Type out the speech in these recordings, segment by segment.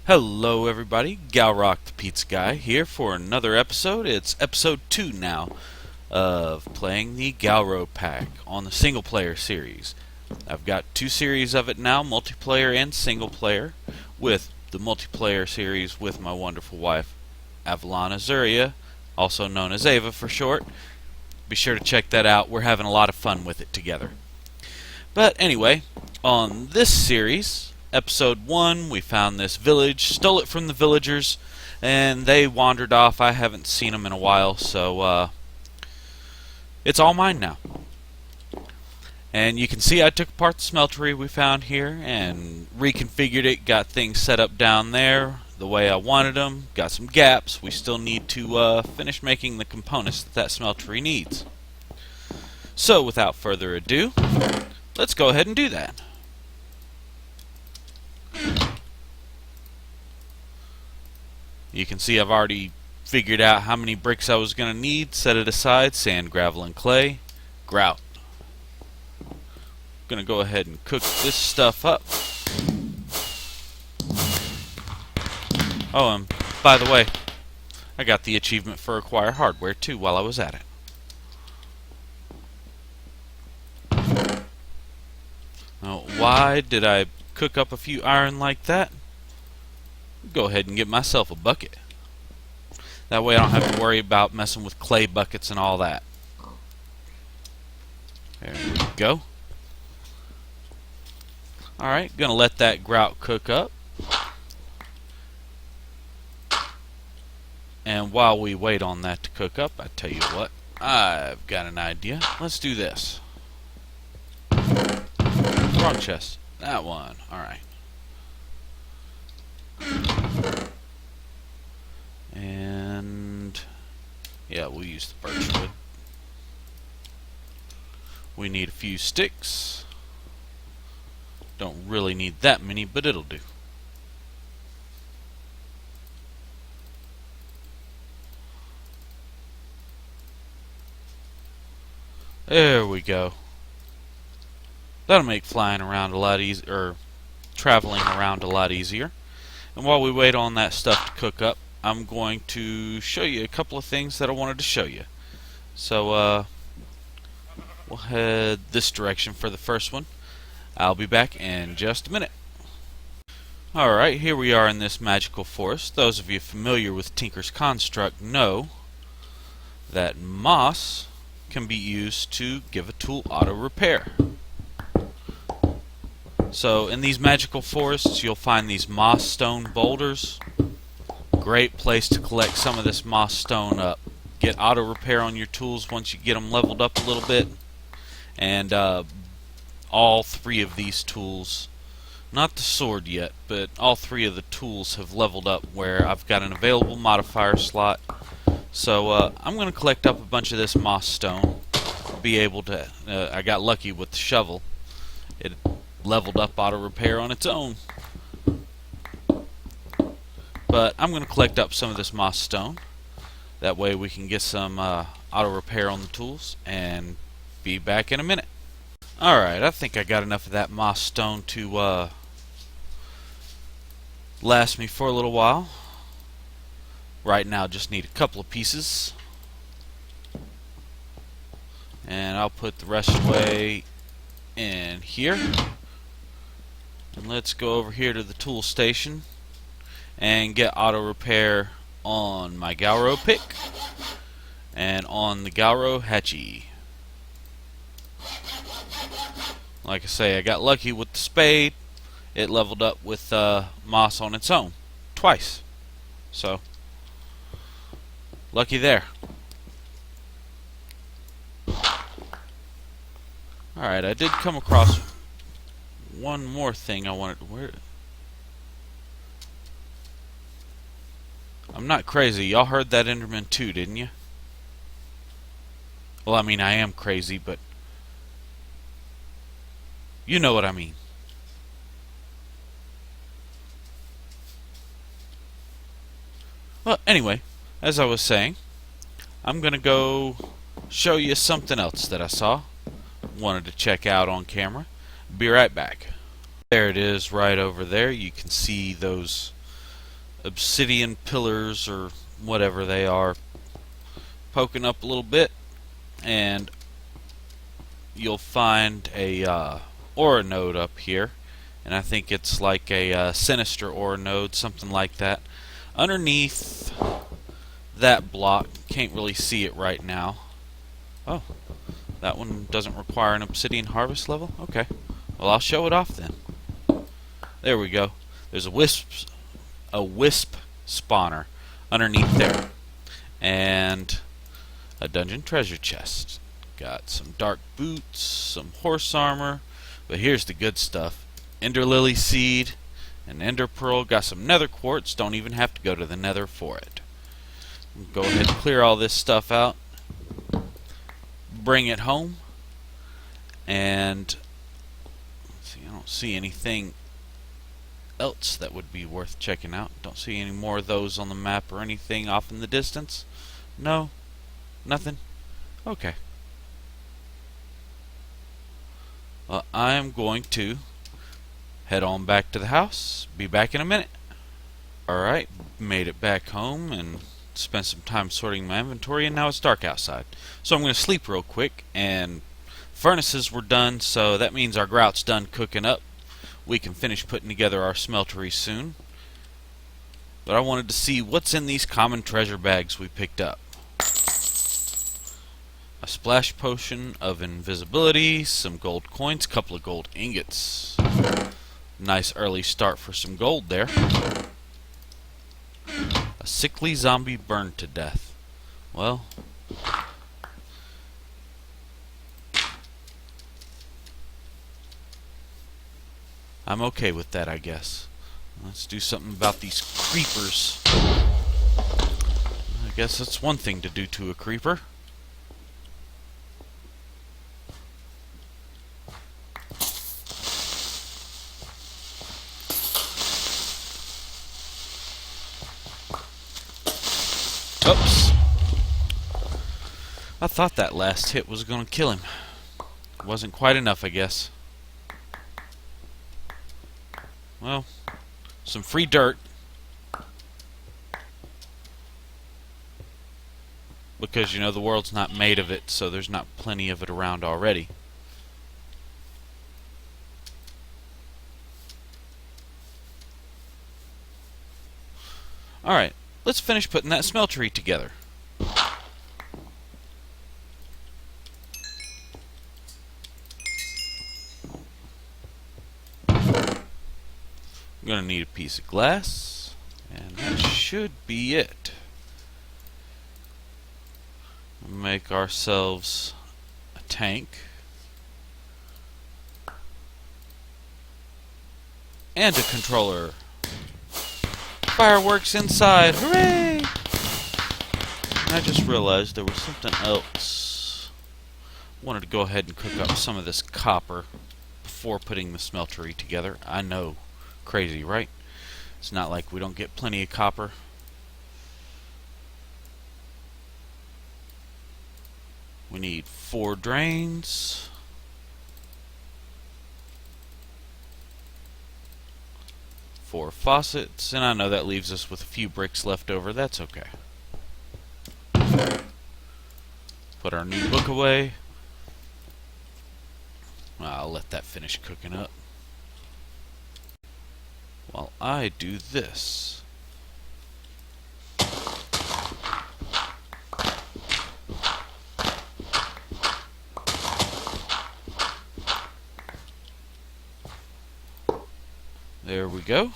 Hello everybody, Galrock the Pizza Guy here for another episode. It's episode 2 now of playing the Galropack on the single player series. I've got 2 series of it now, multiplayer and single player, with the multiplayer series with my wonderful wife Avalon Azuria, also known as Ava for short. Be sure to check that out, we're having a lot of fun with it together. But anyway, on this series, Episode 1, we found this village, stole it from the villagers, and they wandered off. I haven't seen them in a while, so it's all mine now. And you can see I took apart the smeltery we found here and reconfigured it, got things set up down there the way I wanted them, got some gaps. We still need to finish making the components that smeltery needs. So without further ado, let's go ahead and do that. You can see I've already figured out how many bricks I was going to need, set it aside, sand, gravel, and clay, grout. Going to go ahead and cook this stuff up. Oh, and by the way, I got the achievement for acquire hardware too while I was at it. Now, why did I cook up a few iron like that? Go ahead and get myself a bucket. That way I don't have to worry about messing with clay buckets and all that. There we go. Alright, gonna let that grout cook up. And while we wait on that to cook up, I tell you what, I've got an idea. Let's do this. Wrong chest. That one. Alright. And yeah, we'll use the birch wood. We need a few sticks. Don't really need that many, but it'll do. There we go. That'll make flying around a lot easier, or traveling around a lot easier. And while we wait on that stuff to cook up, I'm going to show you a couple of things that I wanted to show you. So we'll head this direction for the first one. I'll be back in just a minute. Alright, here we are in this magical forest. Those of you familiar with Tinker's Construct know that moss can be used to give a tool auto repair. So in these magical forests you'll find these moss stone boulders. Great place to collect some of this moss stone up. Get auto repair on your tools once you get them leveled up a little bit. And all 3 of these tools, not the sword yet, but all 3 of the tools have leveled up where I've got an available modifier slot. So I'm going to collect up a bunch of this moss stone. Be able to, I got lucky with the shovel. It leveled up auto repair on its own. But I'm going to collect up some of this moss stone. That way we can get some auto repair on the tools and be back in a minute. Alright, I think I got enough of that moss stone to last me for a little while. Right now just need a couple of pieces. And I'll put the rest away in here. And let's go over here to the tool station and get auto repair on my Galropack and on the Galrohatchee. Like I say, I got lucky with the spade. It leveled up with moss on its own twice. So, lucky there. Alright, I did come across one more thing I wanted to wear. I'm not crazy. Y'all heard that Enderman too, didn't you? Well, I mean, I am crazy, but you know what I mean. Well, anyway, as I was saying, I'm going to go show you something else that I saw. Wanted to check out on camera. Be right back. There it is right over there. You can see those obsidian pillars or whatever they are poking up a little bit, and you'll find a aura node up here, and I think it's like a sinister aura node, something like that. Underneath that block, can't really see it right now. Oh, that one doesn't require an obsidian harvest level? Okay, well I'll show it off then. There we go. There's a wisp spawner underneath there, and a dungeon treasure chest. Got some dark boots, some horse armor, but here's the good stuff. Ender lily seed, an ender pearl, got some nether quartz, don't even have to go to the nether for it. Go ahead and clear all this stuff out, bring it home, and let's see, I don't see anything else that would be worth checking out. Don't see any more of those on the map or anything off in the distance. No, nothing. Okay. Well, I'm going to head on back to the house. Be back in a minute. Alright, made it back home and spent some time sorting my inventory, and now it's dark outside. So I'm going to sleep real quick, and furnaces were done, so that means our grout's done cooking up. We can finish putting together our smeltery soon. But I wanted to see what's in these common treasure bags we picked up. A splash potion of invisibility, some gold coins, couple of gold ingots. Nice early start for some gold there. A sickly zombie burned to death. Well, I'm okay with that, I guess. Let's do something about these creepers. I guess that's one thing to do to a creeper. Oops. I thought that last hit was going to kill him. Wasn't quite enough, I guess. Well, some free dirt. Because, you know, the world's not made of it, so there's not plenty of it around already. Alright, let's finish putting that smeltery together. I'm going to need a piece of glass, and that should be it. Make ourselves a tank. And a controller. Fireworks inside! Hooray! And I just realized there was something else. Wanted to go ahead and cook up some of this copper before putting the smeltery together. I know. Crazy, right? It's not like we don't get plenty of copper. We need 4 drains. Four faucets, and I know that leaves us with a few bricks left over. That's okay. Put our new book away. I'll let that finish cooking up while I do this. There we go.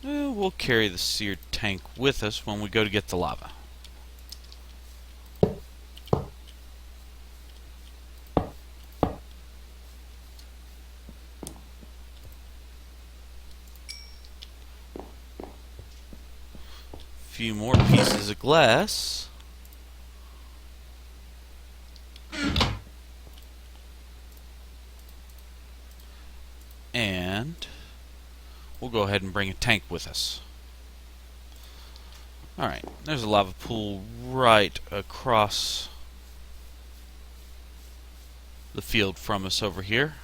We'll carry the seared tank with us when we go to get the lava. Few more pieces of glass. And we'll go ahead and bring a tank with us. Alright, there's a lava pool right across the field from us over here.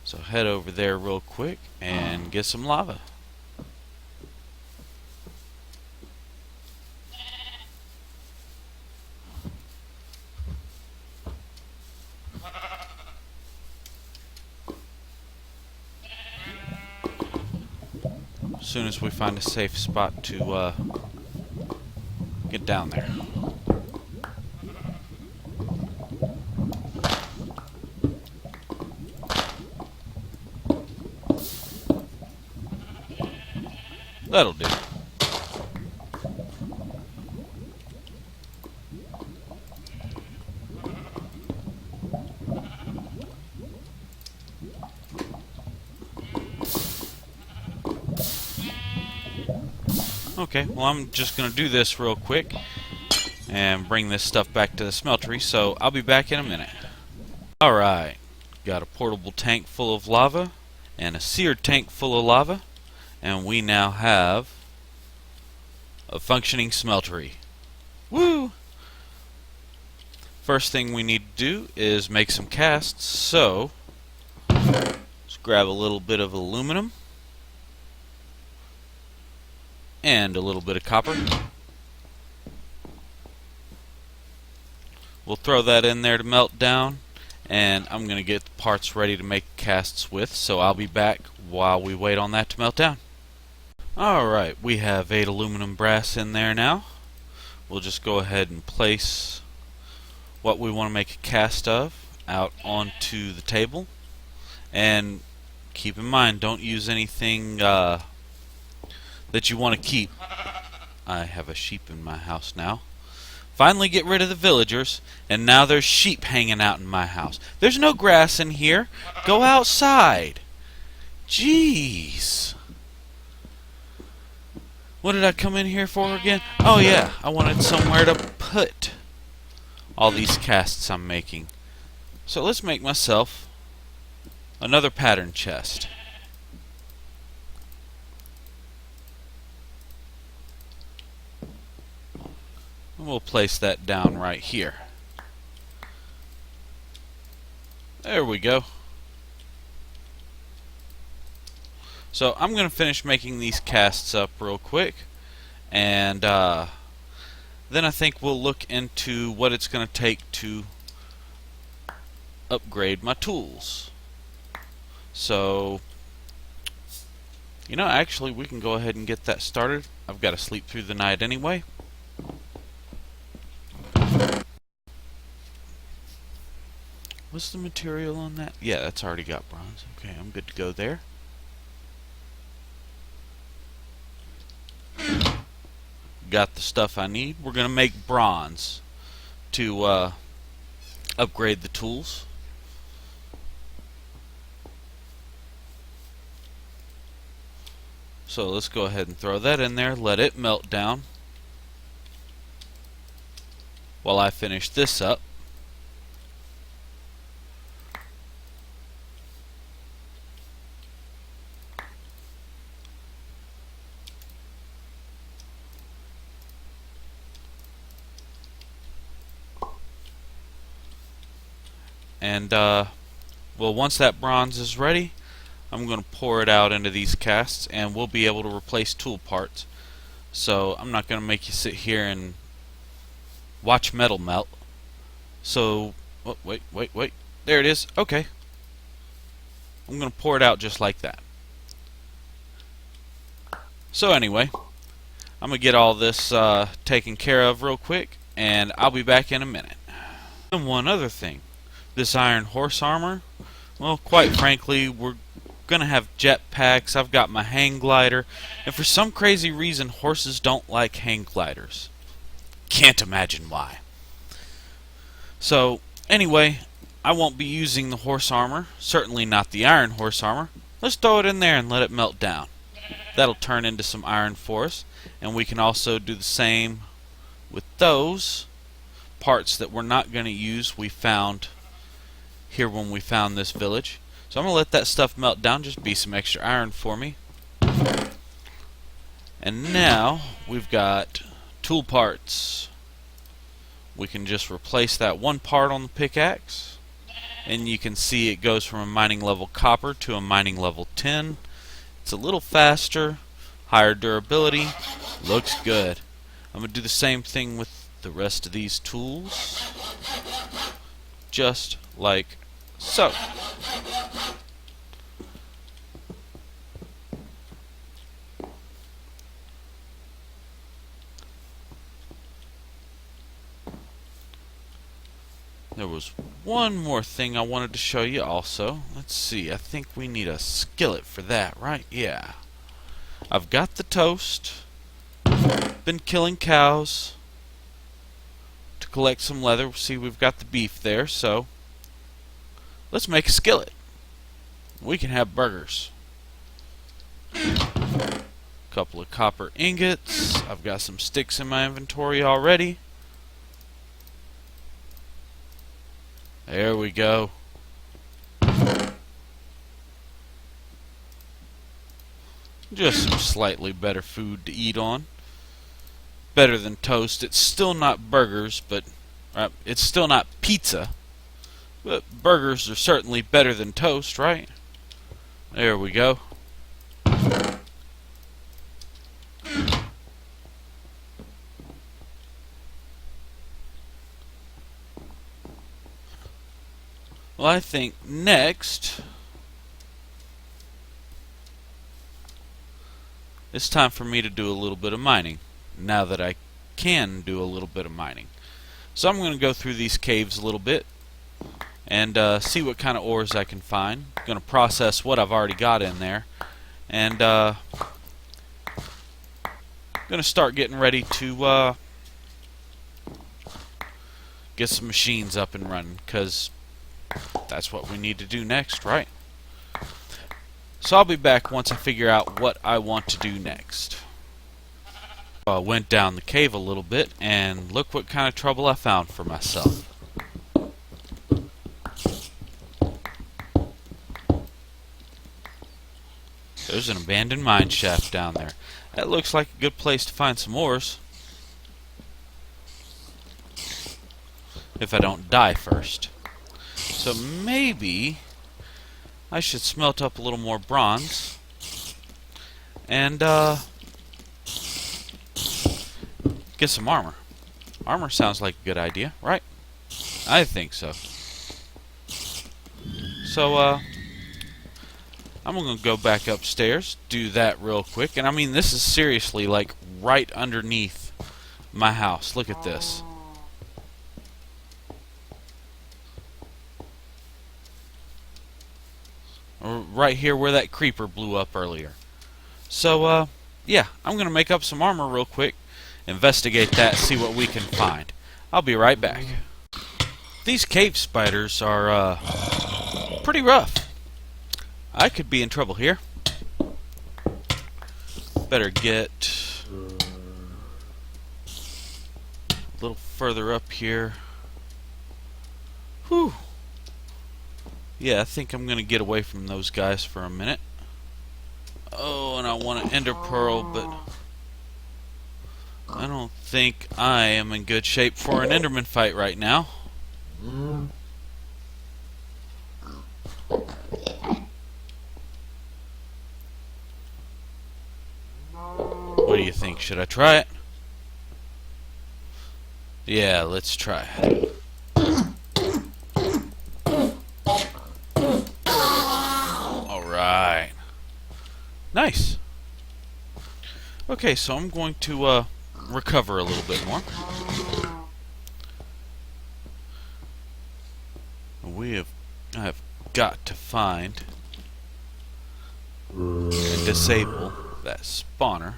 So head over there real quick and get some lava. As soon as we find a safe spot to get down there. That'll do. Okay, well I'm just going to do this real quick and bring this stuff back to the smeltery, so I'll be back in a minute. Alright, got a portable tank full of lava and a seared tank full of lava, and we now have a functioning smeltery. Woo! First thing we need to do is make some casts, so let's grab a little bit of aluminum and a little bit of copper. We'll throw that in there to melt down, and I'm going to get the parts ready to make casts with, so I'll be back while we wait on that to melt down. Alright, we have 8 aluminum brass in there now. We'll just go ahead and place what we want to make a cast of out onto the table. And keep in mind, don't use anything that you want to keep. I have a sheep in my house now. Finally get rid of the villagers, and now there's sheep hanging out in my house. There's no grass in here. Go outside. Jeez. What did I come in here for again? Oh yeah, I wanted somewhere to put all these casts I'm making. So let's make myself another pattern chest. And we'll place that down right here. There we go. So I'm going to finish making these casts up real quick, and then I think we'll look into what it's going to take to upgrade my tools. So, you know, actually we can go ahead and get that started. I've got to sleep through the night anyway. What's the material on that? Yeah, that's already got bronze. Okay, I'm good to go there. Got the stuff I need. We're going to make bronze to upgrade the tools. So let's go ahead and throw that in there, let it melt down while I finish this up. And well, once that bronze is ready, I'm going to pour it out into these casts, and we'll be able to replace tool parts. So I'm not going to make you sit here and watch metal melt. So, oh, wait. There it is. Okay. I'm going to pour it out just like that. So anyway, I'm going to get all this taken care of real quick, and I'll be back in a minute. And one other thing. This iron horse armor, well, quite frankly, we're going to have jetpacks. I've got my hang glider, and for some crazy reason, horses don't like hang gliders. Can't imagine why. So, anyway, I won't be using the horse armor, certainly not the iron horse armor. Let's throw it in there and let it melt down. That'll turn into some iron for us, and we can also do the same with those parts that we're not going to use we found here when we found this village. So I'm going to let that stuff melt down, just be some extra iron for me. And now we've got tool parts. we can just replace that one part on the pickaxe, and you can see it goes from a mining level copper to a mining level tin. It's a little faster, higher durability, looks good. I'm going to do the same thing with the rest of these tools, just like so. There was one more thing I wanted to show you also. Let's see, I think we need a skillet for that, right? Yeah. I've got the toast. Been killing cows to collect some leather. See, we've got the beef there, so let's make a skillet. We can have burgers. Couple of copper ingots. I've got some sticks in my inventory already. There we go. Just some slightly better food to eat on. Better than toast. It's still not burgers, but it's still not pizza. But burgers are certainly better than toast, right? There we go. Well, I think next it's time for me to do a little bit of mining, now that I can do a little bit of mining. So I'm going to go through these caves a little bit and see what kind of ores I can find. I'm going to process what I've already got in there, and going to start getting ready to get some machines up and running, because that's what we need to do next, right? So I'll be back once I figure out what I want to do next. I went down the cave a little bit, and look what kind of trouble I found for myself. There's an abandoned mine shaft down there. That looks like a good place to find some ores. If I don't die first. So maybe I should smelt up a little more bronze and get some armor. Armor sounds like a good idea, right? I think so. So I'm going to go back upstairs, do that real quick. And I mean, this is seriously like right underneath my house. Look at this. Right here where that creeper blew up earlier. So, yeah, I'm going to make up some armor real quick, investigate that, see what we can find. I'll be right back. These cave spiders are, pretty rough. I could be in trouble here. Better get a little further up here. Whew. Yeah, I think I'm going to get away from those guys for a minute. Oh, and I want an ender pearl, but I don't think I am in good shape for an enderman fight right now. What do you think? Should I try it? Yeah, let's try it. Alright. Nice. Okay, so I'm going to recover a little bit more. I've got to find and disable that spawner.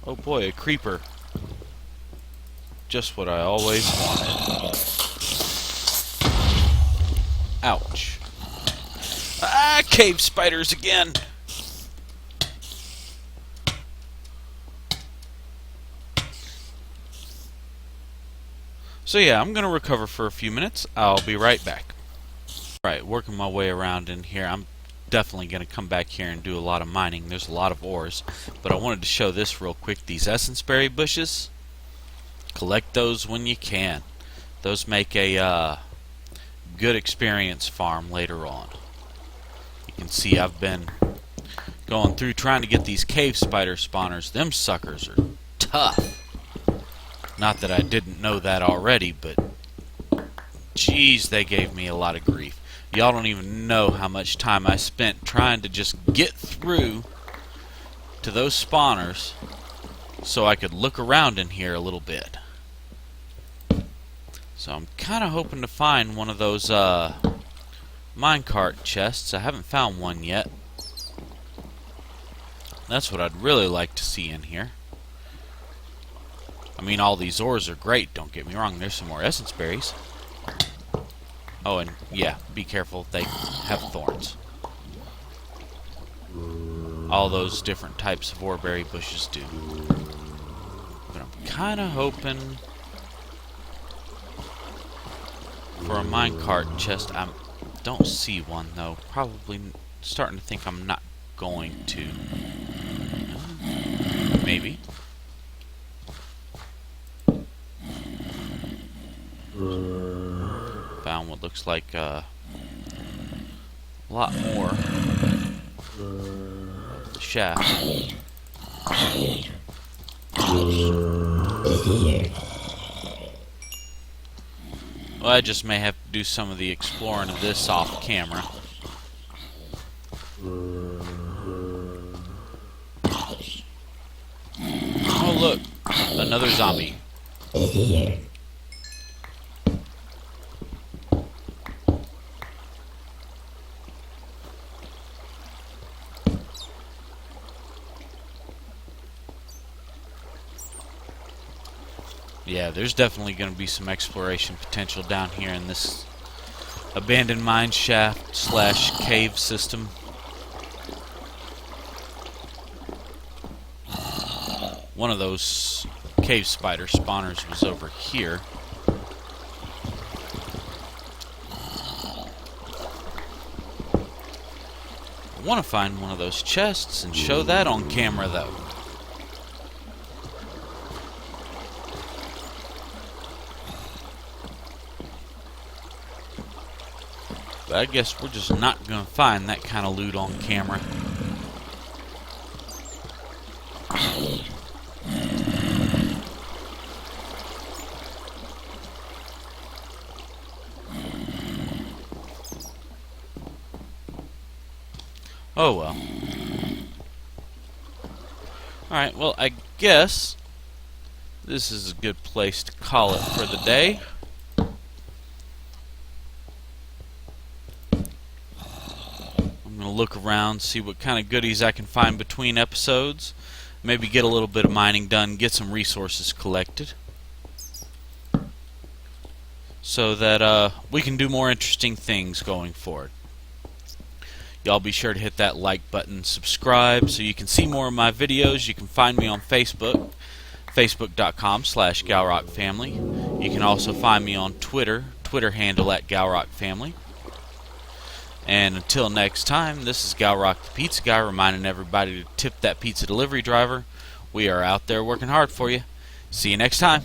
Oh boy, a creeper. Just what I always wanted. Ouch. Ah, cave spiders again! So yeah, I'm going to recover for a few minutes. I'll be right back. Alright, working my way around in here. I'm definitely going to come back here and do a lot of mining. There's a lot of ores. But I wanted to show this real quick. These essence berry bushes. Collect those when you can. Those make a good experience farm later on. You can see I've been going through trying to get these cave spider spawners. Them suckers are tough. Not that I didn't know that already, but geez, they gave me a lot of grief. Y'all don't even know how much time I spent trying to just get through to those spawners so I could look around in here a little bit. So I'm kind of hoping to find one of those minecart chests. I haven't found one yet. That's what I'd really like to see in here. I mean, all these ores are great, don't get me wrong. There's some more essence berries. Oh, and yeah, be careful, they have thorns. All those different types of oreberry bushes do. But I'm kind of hoping for a minecart chest. I don't see one, though. Probably starting to think I'm not going to. Maybe. Found what looks like a lot more shaft. Well, I just may have to do some of the exploring of this off camera. Oh look, another zombie. Yeah, there's definitely going to be some exploration potential down here in this abandoned mine shaft slash cave system. One of those cave spider spawners was over here. I want to find one of those chests and show that on camera, though. But I guess we're just not going to find that kind of loot on camera. Oh well. Alright, well, I guess this is a good place to call it for the day. I'm going to look around, see what kind of goodies I can find between episodes. Maybe get a little bit of mining done, get some resources collected. So that we can do more interesting things going forward. Y'all be sure to hit that like button, subscribe so you can see more of my videos. You can find me on Facebook, facebook.com/GalrockFamily. You can also find me on Twitter, Twitter handle @GalrockFamily. And until next time, this is Galrock the Pizza Guy reminding everybody to tip that pizza delivery driver. We are out there working hard for you. See you next time.